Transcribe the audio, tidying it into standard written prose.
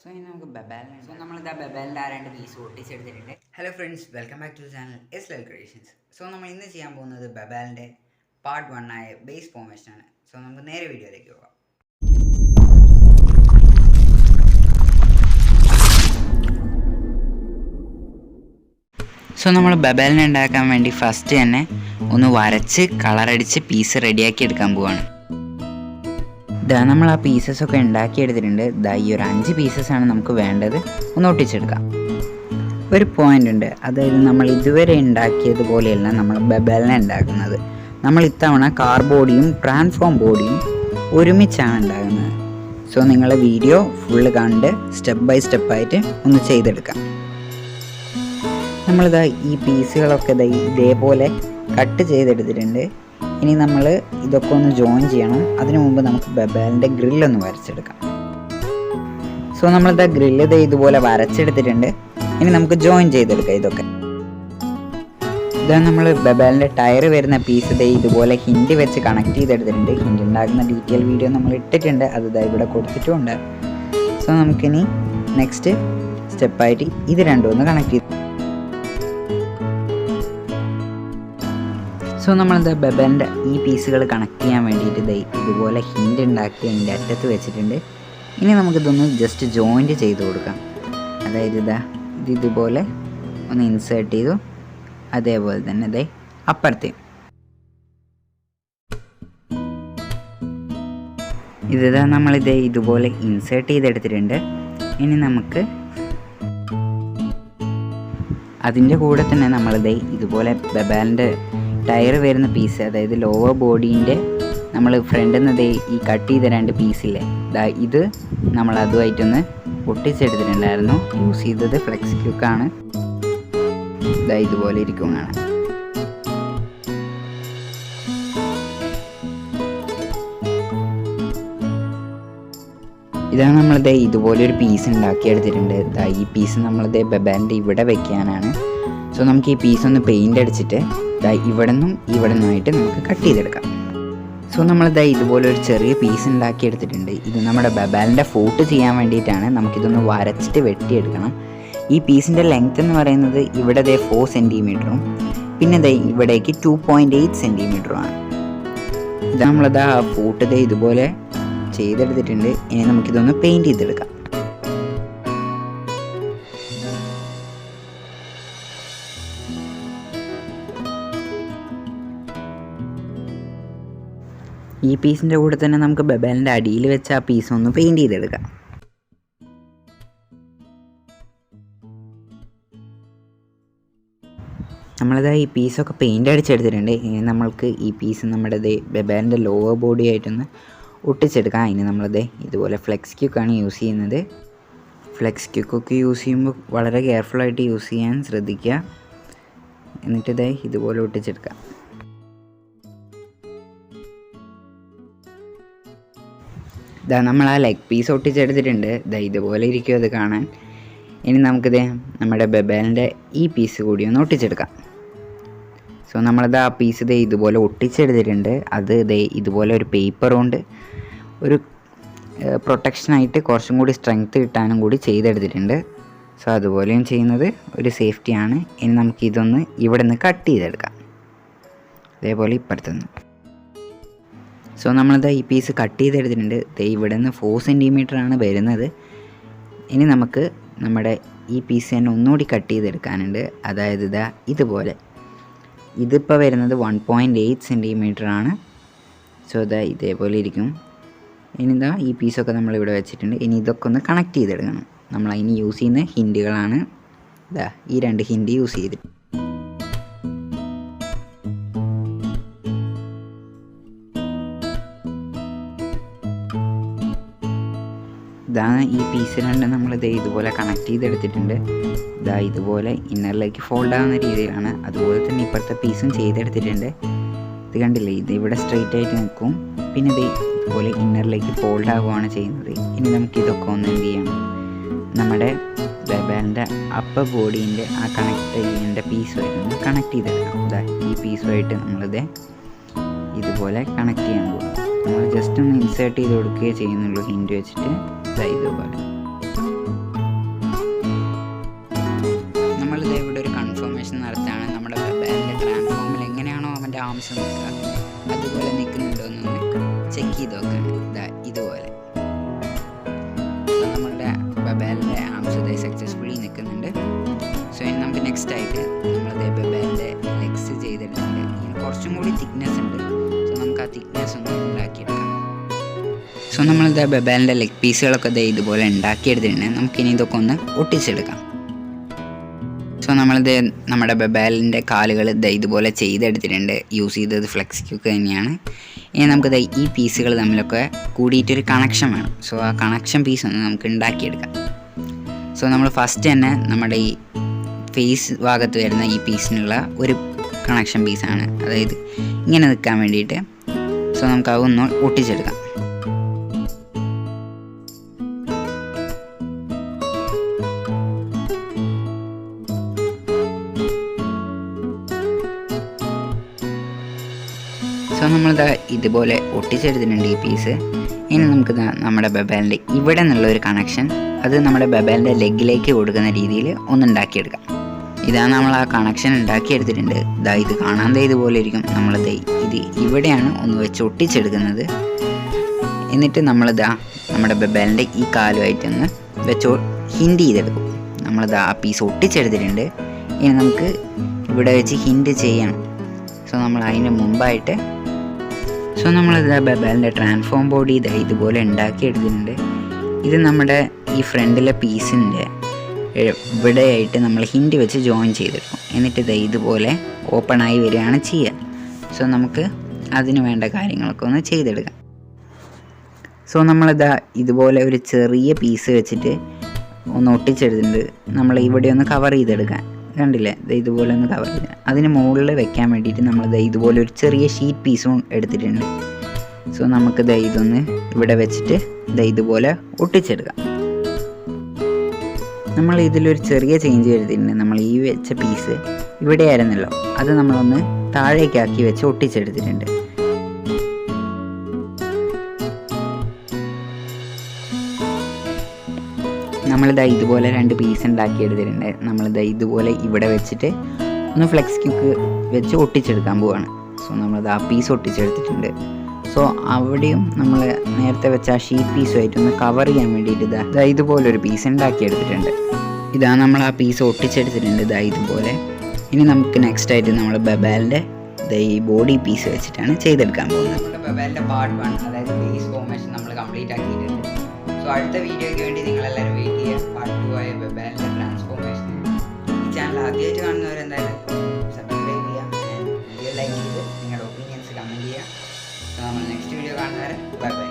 ഇനി നമുക്ക് ബബാലിന് നമ്മളിതാ ബബാലിൻ്റെ ആ 2 പീസ് ഒട്ടിച്ചെടുത്തിട്ടുണ്ട്. Hello friends, welcome back to channel S Creations. നമ്മൾ ഇന്ന് ചെയ്യാൻ പോകുന്നത് ബബാലിൻ്റെ പാർട്ട് 1 ആയ ബേസ് ഫോർമേഷനാണ്. നമുക്ക് നേരെ വീഡിയോയിലേക്ക് പോകാം. നമ്മൾ ബബാലിനെ ഉണ്ടാക്കാൻ വേണ്ടി ഫസ്റ്റ് തന്നെ ഒന്ന് വരച്ച് കളറടിച്ച് പീസ് റെഡിയാക്കി എടുക്കാൻ പോവാണ്. നമ്മൾ ആ പീസസ് ഒക്കെ ഉണ്ടാക്കിയെടുത്തിട്ടുണ്ട്. ഈ ഒരു 5 പീസസാണ് നമുക്ക് വേണ്ടത്. ഒന്ന് ഒട്ടിച്ചെടുക്കാം. ഒരു പോയിൻ്റ് ഉണ്ട്, അതായത് നമ്മൾ ഇതുവരെ ഉണ്ടാക്കിയതുപോലെയല്ല നമ്മൾ ബബാലിനെ ഉണ്ടാക്കുന്നത്. നമ്മൾ ഇത്തവണ കാർബോർഡിയും ട്രാൻസ്ഫോം ബോഡിയും ഒരുമിച്ചാണ് ഉണ്ടാകുന്നത്. നിങ്ങൾ വീഡിയോ ഫുള്ള് കണ്ട് സ്റ്റെപ്പ് ബൈ സ്റ്റെപ്പായിട്ട് ഒന്ന് ചെയ്തെടുക്കാം. നമ്മളിതാ ഈ പീസുകളൊക്കെ ഇതേപോലെ കട്ട് ചെയ്തെടുത്തിട്ടുണ്ട്. ഇനി നമ്മൾ ഇതൊക്കെ ഒന്ന് ജോയിൻ ചെയ്യണം. അതിനു മുമ്പ് നമുക്ക് ബബാലിൻ്റെ ഗ്രില്ലൊന്ന് വരച്ചെടുക്കാം. നമ്മളിതാ ഗ്രില്ല് ഇതുപോലെ വരച്ചെടുത്തിട്ടുണ്ട്. ഇനി നമുക്ക് ജോയിൻ ചെയ്തെടുക്കാം. ഇതാണ് നമ്മൾ ബബാലിൻ്റെ ടയർ വരുന്ന പീസ് ഇതുപോലെ ഹിൻഡ് വെച്ച് കണക്ട് ചെയ്തെടുത്തിട്ടുണ്ട്. ഹിൻഡ് ഉണ്ടാക്കുന്ന ഡീറ്റെയിൽ വീഡിയോ നമ്മൾ ഇട്ടിട്ടുണ്ട്, അത് ഇവിടെ കൊടുത്തിട്ടുമുണ്ട്. നമുക്കിനി നെക്സ്റ്റ് സ്റ്റെപ്പായിട്ട് ഇത് രണ്ടും ഒന്ന് കണക്ട് ചെയ്ത് നമ്മളെന്താ ബബാലിൻ്റെ ഈ പീസുകൾ കണക്ട് ചെയ്യാൻ വേണ്ടിയിട്ട് ഇതുപോലെ ഹിൻഡ് ഉണ്ടാക്കി അതിൻ്റെ അറ്റത്ത് വെച്ചിട്ടുണ്ട്. ഇനി നമുക്കിതൊന്ന് ജസ്റ്റ് ജോയിൻറ്റ് ചെയ്ത് കൊടുക്കാം. അതായത് ഇതുപോലെ ഒന്ന് ഇൻസേർട്ട് ചെയ്തു. അതേപോലെ തന്നെ അപ്പുറത്തേയും നമ്മളിത് ഇതുപോലെ ഇൻസേർട്ട് ചെയ്തെടുത്തിട്ടുണ്ട്. ഇനി നമുക്ക് അതിൻ്റെ കൂടെ തന്നെ നമ്മളിത് ഇതുപോലെ ബബാലിൻ്റെ ടയർ വരുന്ന പീസ്, അതായത് ലോവർ ബോഡീൻ്റെ നമ്മൾ ഫ്രണ്ടിൽ നിന്ന് ഈ കട്ട് ചെയ്ത 2 പീസില്ലേ, ഇത് നമ്മൾ അതുമായിട്ടൊന്ന് ഒട്ടിച്ചെടുത്തിട്ടുണ്ടായിരുന്നു. യൂസ് ചെയ്തത് ഫ്ലെക്സ് ക്യൂക്കാണ്. ഇതുപോലെ ഇരിക്കും കാണാൻ. ഇതാണ് നമ്മളിത് ഇതുപോലെ ഒരു പീസ് ഉണ്ടാക്കിയെടുത്തിട്ടുണ്ട്. ഈ പീസ് നമ്മളിത് ബബാലിൻ്റെ ഇവിടെ വെക്കാനാണ്. നമുക്ക് ഈ പീസ് ഒന്ന് പെയിൻ്റ് അടിച്ചിട്ട് ഇവിടെ നിന്നുമായിട്ട് നമുക്ക് കട്ട് ചെയ്തെടുക്കാം. നമ്മളിതാ ഇതുപോലെ ഒരു ചെറിയ പീസ് ഉണ്ടാക്കിയെടുത്തിട്ടുണ്ട്. ഇത് നമ്മുടെ ബബാലിൻ്റെ ഫോട്ട് ചെയ്യാൻ വേണ്ടിയിട്ടാണ്. നമുക്കിതൊന്ന് വരച്ചിട്ട് വെട്ടിയെടുക്കണം. ഈ പീസിൻ്റെ ലെങ്ത് എന്ന് പറയുന്നത് ഇവിടെ 4 സെൻറ്റിമീറ്ററും പിന്നെ ഇവിടേക്ക് 2.8 സെൻറ്റിമീറ്ററുമാണ്. ഇത് നമ്മളിതാ ഫോട്ട് ഇതുപോലെ ചെയ്തെടുത്തിട്ടുണ്ട്. ഇനി നമുക്കിതൊന്ന് പെയിൻറ്റ് ചെയ്തെടുക്കാം. ഈ പീസിൻ്റെ കൂടെ തന്നെ നമുക്ക് ബബാലിൻ്റെ അടിയിൽ വെച്ച് ആ പീസ് ഒന്ന് പെയിൻറ്റ് ചെയ്തെടുക്കാം. നമ്മളിതാ ഈ പീസൊക്കെ പെയിൻ്റ് അടിച്ചെടുത്തിട്ടുണ്ട്. ഇനി നമ്മൾക്ക് ഈ പീസ് നമ്മുടെ ബബാലിൻ്റെ ലോവർ ബോഡി ആയിട്ടൊന്ന് ഒട്ടിച്ചെടുക്കാം. അതിന് നമ്മളിത് ഇതുപോലെ ഫ്ലെക്സ് ക്യൂക്കാണ് യൂസ് ചെയ്യുന്നത്. ഫ്ലെക്സ് ക്യൂക്കൊക്കെ യൂസ് ചെയ്യുമ്പോൾ വളരെ കെയർഫുള്ളായിട്ട് യൂസ് ചെയ്യാൻ ശ്രദ്ധിക്കുക. എന്നിട്ട് ഇതുപോലെ ഒട്ടിച്ചെടുക്കാം. നമ്മൾ ആ ലെഗ് പീസ് ഒട്ടിച്ചെടുത്തിട്ടുണ്ട്. ഇതുപോലെ ഇരിക്കും അത് കാണാൻ. ഇനി നമുക്കിത് നമ്മുടെ ബബാലിൻ്റെ ഈ പീസ് കൂടി ഒന്ന് ഒട്ടിച്ചെടുക്കാം. നമ്മളത് ആ പീസ് ഇതുപോലെ ഒട്ടിച്ചെടുത്തിട്ടുണ്ട്. അത് ഇതുപോലെ ഒരു പേപ്പർ കൊണ്ട് ഒരു പ്രൊട്ടക്ഷനായിട്ട് കുറച്ചും കൂടി സ്ട്രെങ്ത്ത് കിട്ടാനും കൂടി ചെയ്തെടുത്തിട്ടുണ്ട്. അതുപോലെയും ചെയ്യുന്നത് ഒരു സേഫ്റ്റിയാണ്. ഇനി നമുക്കിതൊന്ന് ഇവിടെ നിന്ന് കട്ട് ചെയ്തെടുക്കാം. അതേപോലെ ഇപ്പുറത്തുനിന്ന് നമ്മളിത് ഈ പീസ് കട്ട് ചെയ്തെടുത്തിട്ടുണ്ട്. ഇവിടെ നിന്ന് 4 സെൻറ്റിമീറ്ററാണ് വരുന്നത്. ഇനി നമുക്ക് നമ്മുടെ ഈ പീസ് തന്നെ ഒന്നുകൂടി കട്ട് ചെയ്തെടുക്കാനുണ്ട്. അതായത് ഇതുപോലെ ഇതിപ്പോൾ വരുന്നത് 1.8 സെൻറ്റിമീറ്ററാണ്. ഇതേപോലെ ഇരിക്കും. ഇനി ഈ പീസൊക്കെ നമ്മളിവിടെ വെച്ചിട്ടുണ്ട്. ഇനി ഇതൊക്കെ ഒന്ന് കണക്ട് ചെയ്തെടുക്കണം. നമ്മൾ അതിന് യൂസ് ചെയ്യുന്ന ഹിൻഡുകളാണ് ഈ 2 ഹിൻഡ് യൂസ് ചെയ്തിട്ട്. ഇതാണ് ഈ പീസ് 2 നമ്മളിത് ഇതുപോലെ കണക്ട് ചെയ്തെടുത്തിട്ടുണ്ട്. ഇതുപോലെ ഇന്നറിലേക്ക് ഫോൾഡ് ആവുന്ന രീതിയിലാണ്. അതുപോലെ തന്നെ ഇപ്പോഴത്തെ പീസും ചെയ്തെടുത്തിട്ടുണ്ട്. ഇത് കണ്ടില്ലേ, ഇത് ഇവിടെ സ്ട്രെയിറ്റ് ആയിട്ട് നിൽക്കും. പിന്നെ ഇതുപോലെ ഇന്നറിലേക്ക് ഫോൾഡ് ആവുകയാണ് ചെയ്യുന്നത്. ഇനി നമുക്കിതൊക്കെ ഒന്ന് എന്ത് ചെയ്യണം, നമ്മുടെ ബബാലിൻ്റെ അപ്പർ ബോഡീൻ്റെ ആ കണക്ട് ചെയ്യേണ്ട പീസുമായിട്ട് കണക്ട് ചെയ്തെടുക്കണം. ഈ പീസുമായിട്ട് നമ്മളിത് ഇതുപോലെ കണക്ട് ചെയ്യാൻ പോകും. നമ്മൾ ജസ്റ്റ് ഒന്ന് ഇൻസേർട്ട് ചെയ്ത് കൊടുക്കുകയേ ചെയ്യുന്നുള്ളൂ ഹിൻഡ് വെച്ചിട്ട്. ഇതുപോലെ ഫോർമേഷൻ നടത്താണ്. നമ്മുടെ ബബാലിൻ്റെ ട്രാൻസ്ഫോമിൽ എങ്ങനെയാണോ അവൻ്റെ ആംസ് നിൽക്കുക അതുപോലെ നിൽക്കുന്നുണ്ടോ എന്നൊന്ന് ചെക്ക് ചെയ്ത് നോക്കുകയാണ്. ഇതുപോലെ നമ്മളുടെ ബബാലിൻ്റെ ആംസ് സക്സസ്ഫുള്ളി നിൽക്കുന്നുണ്ട്. സോ ഇനി നമുക്ക് നെക്സ്റ്റ് ആയിട്ട് നമ്മളത് ബബാലിൻ്റെ ലെഗ്സ് ചെയ്തിട്ടുണ്ട്. ഇതിന് കുറച്ചും കൂടി തിക്നെസ് ഉണ്ട്. സോ നമുക്ക് ആ തിക്നെസ് ഒന്ന് ഉണ്ടാക്കിയെടുക്കാം. സോ നമ്മളിത് ബബാലിൻ്റെ ലെഗ് പീസുകളൊക്കെ ഇതുപോലെ ഉണ്ടാക്കിയെടുത്തിട്ടുണ്ട്. നമുക്കിനി ഇതൊക്കെ ഒന്ന് ഒട്ടിച്ചെടുക്കാം. സോ നമ്മളിത് നമ്മുടെ ബബാലിൻ്റെ കാലുകൾ ഇതുപോലെ ചെയ്തെടുത്തിട്ടുണ്ട്. യൂസ് ചെയ്തത് ഫ്ലെക്സ് ക്യൂക്ക് തന്നെയാണ്. ഇനി നമുക്കിത് ഈ പീസുകൾ തമ്മിലൊക്കെ കൂടിയിട്ടൊരു കണക്ഷൻ വേണം. സോ ആ കണക്ഷൻ പീസ് ഒന്ന് നമുക്ക് ഉണ്ടാക്കിയെടുക്കാം. സോ നമ്മൾ ഫസ്റ്റ് തന്നെ നമ്മുടെ ഈ ഫേസ് ഭാഗത്ത് വരുന്ന ഈ പീസിനുള്ള ഒരു കണക്ഷൻ പീസാണ്, അതായത് ഇങ്ങനെ നിൽക്കാൻ വേണ്ടിയിട്ട്. സോ നമുക്ക് അതൊന്ന് ഒട്ടിച്ചെടുക്കാം. സോ നമ്മളിത് ഇതുപോലെ ഒട്ടിച്ചെടുത്തിട്ടുണ്ട് ഈ പീസ്. ഇനി നമുക്ക് നമ്മുടെ ബബാലിൻ്റെ ഇവിടെ നിന്നുള്ള ഒരു കണക്ഷൻ അത് നമ്മുടെ ബബാലിൻ്റെ ലെഗിലേക്ക് കൊടുക്കുന്ന രീതിയിൽ ഒന്നുണ്ടാക്കിയെടുക്കാം. ഇതാണ് നമ്മൾ ആ കണക്ഷൻ ഉണ്ടാക്കിയെടുത്തിട്ടുണ്ട്. ഇത് കാണാൻ ഇതുപോലെ ഇരിക്കും. നമ്മളിത് ഇത് ഇവിടെയാണ് ഒന്ന് വെച്ച് ഒട്ടിച്ചെടുക്കുന്നത്. എന്നിട്ട് നമ്മുടെ ബബാലിൻ്റെ ഈ കാലുമായിട്ടൊന്ന് വെച്ച് ഹിൻഡ് ചെയ്തെടുക്കും. ആ പീസ് ഒട്ടിച്ചെടുത്തിട്ടുണ്ട്. ഇനി നമുക്ക് ഇവിടെ വെച്ച് ഹിൻഡ് ചെയ്യണം. സോ നമ്മൾ അതിന് മുമ്പായിട്ട് ബബാലിൻ്റെ ട്രാൻസ്ഫോം ബോഡി ഇതുപോലെ ഉണ്ടാക്കിയെടുത്തിട്ടുണ്ട്. ഇത് നമ്മുടെ ഈ ഫ്രണ്ടിലെ പീസിൻ്റെ ഇവിടെയായിട്ട് നമ്മൾ ഹിൻഡ് വെച്ച് ജോയിൻ ചെയ്തെടുക്കും. എന്നിട്ട് ഇതുപോലെ ഓപ്പണായി വരികയാണ് ചെയ്യുക. സോ നമുക്ക് അതിന് വേണ്ട കാര്യങ്ങളൊക്കെ ഒന്ന് ചെയ്തെടുക്കാം. സോ ഇതുപോലെ ഒരു ചെറിയ പീസ് വെച്ചിട്ട് ഒന്ന് ഒട്ടിച്ചെടുത്തിട്ടുണ്ട്. നമ്മൾ ഇവിടെ ഒന്ന് കവർ ചെയ്തെടുക്കാൻ കണ്ടില്ലേ, ഇതുപോലെ ഒന്ന് കവർ ചെയ്ത് അതിന് മുകളിൽ വെക്കാൻ വേണ്ടിയിട്ട് നമ്മൾ ഇതുപോലെ ഒരു ചെറിയ ഷീറ്റ് പീസും എടുത്തിട്ടുണ്ട്. സോ നമുക്ക് ഇതൊന്ന് ഇവിടെ വെച്ചിട്ട് ഇതുപോലെ ഒട്ടിച്ചെടുക്കാം. നമ്മൾ ഇതിലൊരു ചെറിയ ചേഞ്ച് വരുത്തിയിട്ടുണ്ട്. നമ്മൾ ഈ വെച്ച പീസ് ഇവിടെ ആയിരുന്നല്ലോ, അത് നമ്മളൊന്ന് താഴേക്കാക്കി വെച്ച് ഒട്ടിച്ചെടുത്തിട്ടുണ്ട്. ഇതുപോലെ 2 പീസ് ഉണ്ടാക്കിയെടുത്തിട്ടുണ്ട്. ഇതുപോലെ ഇവിടെ വെച്ചിട്ട് ഒന്ന് ഫ്ലെക്സ് ക്യൂക്ക് വെച്ച് ഒട്ടിച്ചെടുക്കാൻ പോവാണ്. സോ ആ പീസ് ഒട്ടിച്ചെടുത്തിട്ടുണ്ട്. സോ അവിടെയും നമ്മൾ നേരത്തെ വെച്ച ആ ഷീറ്റ് പീസുമായിട്ടൊന്ന് കവർ ചെയ്യാൻ വേണ്ടിയിട്ട് ഇതുപോലൊരു പീസ് ഉണ്ടാക്കിയെടുത്തിട്ടുണ്ട്. നമ്മൾ ആ പീസ് ഒട്ടിച്ചെടുത്തിട്ടുണ്ട് ഇതുപോലെ. ഇനി നമുക്ക് നെക്സ്റ്റ് ആയിട്ട് നമ്മൾ ബബാലിൻ്റെ ഈ ബോഡി പീസ് വെച്ചിട്ടാണ് ചെയ്തെടുക്കാൻ പോകുന്നത്. നമ്മുടെ ബബാലിൻ്റെ പാർട്ട് 1 അതായത് ബേസ് ഫോർമേഷൻ നമ്മൾ കംപ്ലീറ്റ് ആക്കിയിട്ടുണ്ട്. സോ അടുത്ത വീഡിയോയ്ക്ക് വേണ്ടി നിങ്ങളെല്ലാവരും വെയിറ്റ് ചെയ്യുക. പാർട്ട് 2 ആയ ബബാലിൻ്റെ ട്രാൻസ്ഫോർമേഷൻ. ഈ ചാനൽ ആദ്യമായിട്ട് കാണുന്നവരെന്തായാലും സബ്സ്ക്രൈബ് ചെയ്യുക, വീഡിയോ ലൈക്ക് ചെയ്ത് നിങ്ങളുടെ ഒപ്പീനിയൻസ് കമൻറ്റ് ചെയ്യുക. നമ്മൾ നെക്സ്റ്റ് വീഡിയോ കാണുന്നവരെ ബൈ ബൈ.